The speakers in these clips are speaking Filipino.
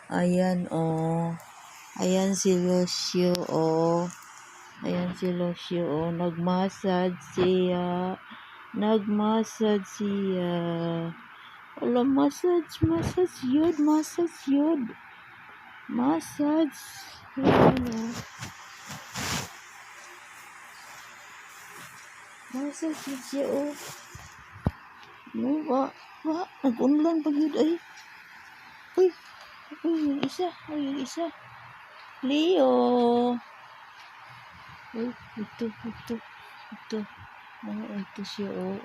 Ayan, oh. Ayan si Lucio, oh. Ayan si Lucio, oh. Nagmassage siya. Nagmassage siya. Wala, massage yun. Massage yun. Massage. Ayan, oh. Massage yun siya, oh. No, nag-unlan pag yun, ay. Uy, yung isa. Ay, yung isa. Leo. Uy, ito. Ito siya, oh.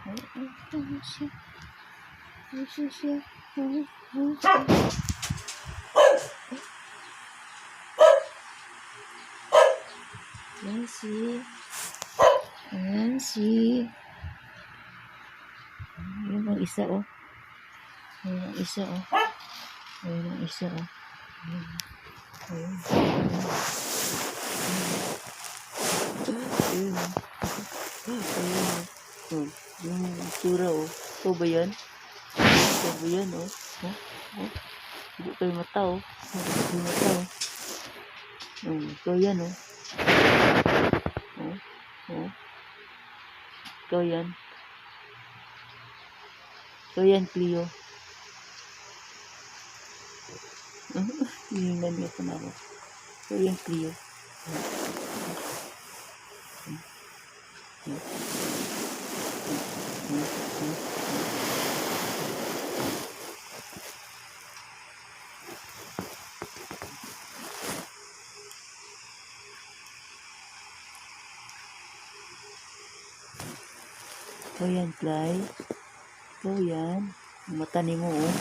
Ito siya. Ayan si. Ayan ang isa, oh. Ayan ang isa, oh. Ayan. Yung itsura, oh. Ito ba yan, oh. Hindi kayo mata, oh. Ito yan, oh. Ito yan, Cleo. Tingnan niyo po na ako. Ito yan, Cleo. Ito yan, Clay. Ito yan. Mata ni mo, oh.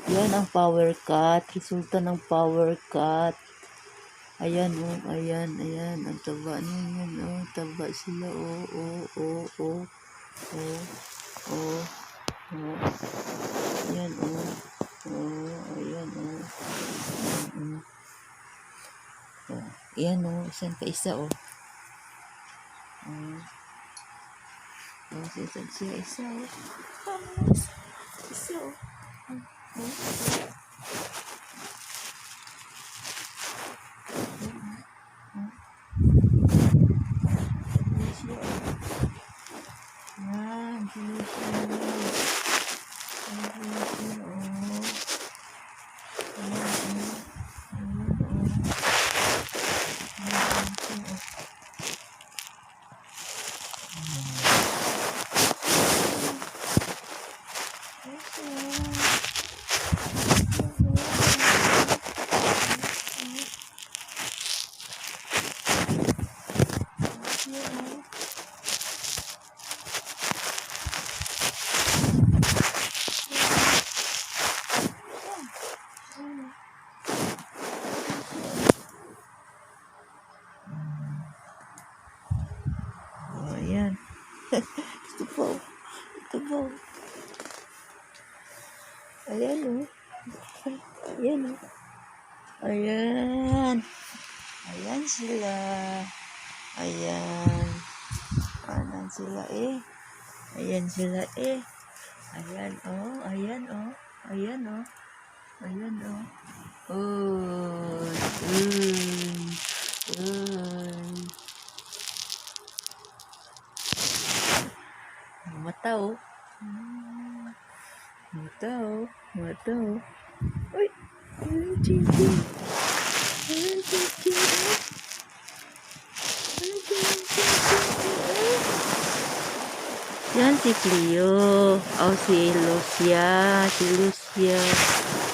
Yan ang power cut. Resulta ng power cut. Ayan, oh. Ayan. Ang taba niya yan, oh. Taba sila, oh. Ayan, oh. Ayan, oh. Ayan, oh. Isang ka isa, oh. Isa, oh. Isa, oh. Ayan. Ito po. Ayan, oh. Ayan. Ayan sila. Ayan. Ayan sila, eh. Ayan, oh. Mata, oh. Uy. Chin. Yan si Cleo. Si Lucia.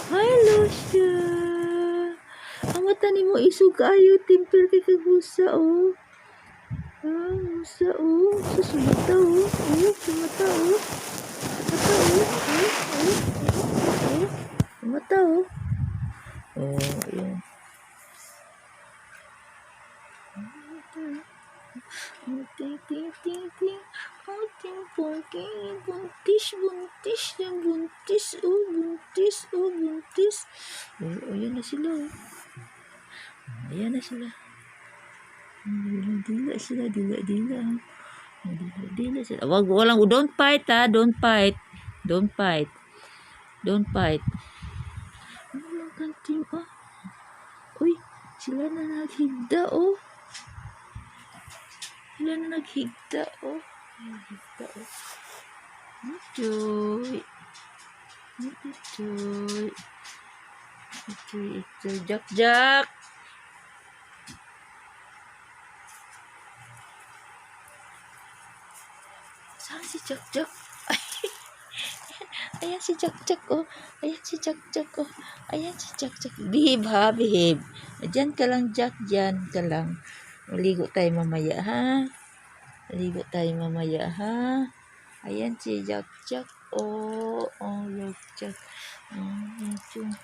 Hi, Lucia. Ang mata ni mo isog ayo. Timper kay kagusa, oh. Musa, oh. Sumata, oh. Sumata, oh. Ayan. Buntis. Ayan na sila. Dila sila. Walang, don't fight, ha. Don't fight. kanting, oh. Uy, sila na naghigda, oh. Sila na naghigda, oh. Naghigda, oh. Itoy. Itoy. Itoy. Jak. Saan si Jak? Ayan si Jak, oh. Ayan si Jak, oh. Ayan si Jak. Behave, ha, behave. Diyan ka lang, Jak. Diyan ka lang. Maligo tayo mamaya, ha? Maligo tayo mamaya, ha? Ayan si Jak, oh. Oh, Jak. Chung.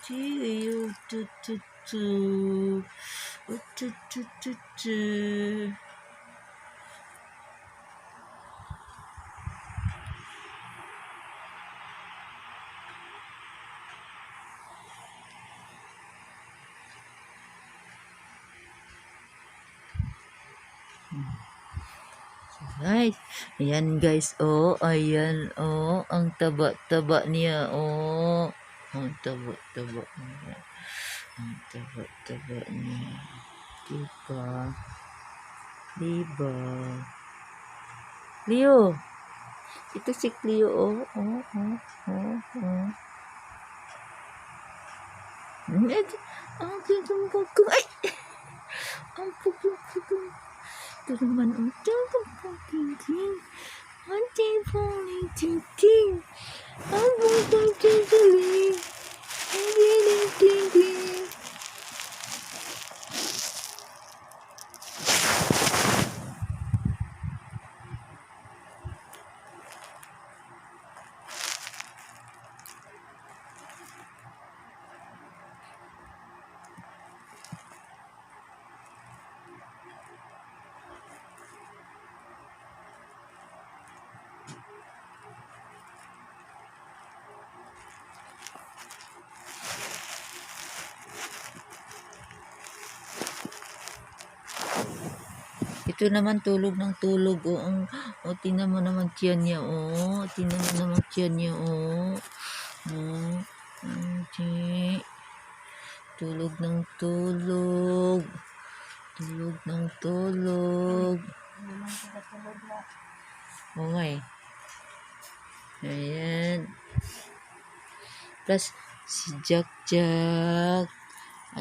Nice. Ayan guys, oh. Ayan, oh. Ang taba-taba niya, oh. Ang taba-taba niya. Ang taba-taba niya. Diba? Cleo. Ito si Cleo, oh. Ang pugong. Ay! Ang pugong. Ito naman, oh. Ting. Ang ting. Ang pugong ting. Ting. Ito naman tulog ng tulog, oh. Tingnan mo naman tiyan niya, oh. Tulog ng tulog. Oo nga eh. Ayan. Plus, si Jak.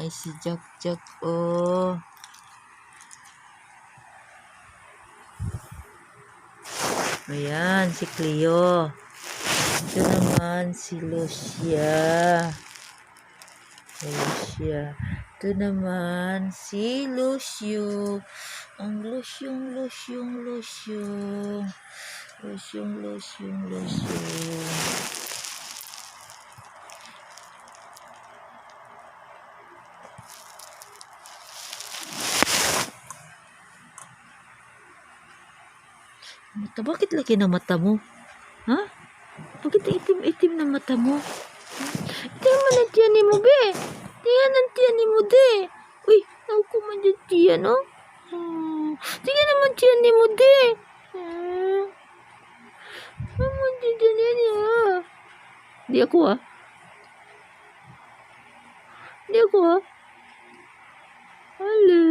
Ay, si Jak, oh. Ayan, si Cleo. Ito naman si Lucia. Ito naman si Lucio. Ang Lucyong. Mata, bakit laki na mata mo? Ha? Bakit itim na mata mo? Tingnan mo na tiyan ni mo, be. Tingnan ang tiyan ni mo, de. Uy, nauko man dyan tiyan, no? Tingnan naman tiyan ni mo, de. Naman dyan niya. Di ako, ha? Hello.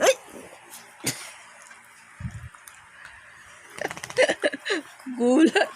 Ay! Gulat.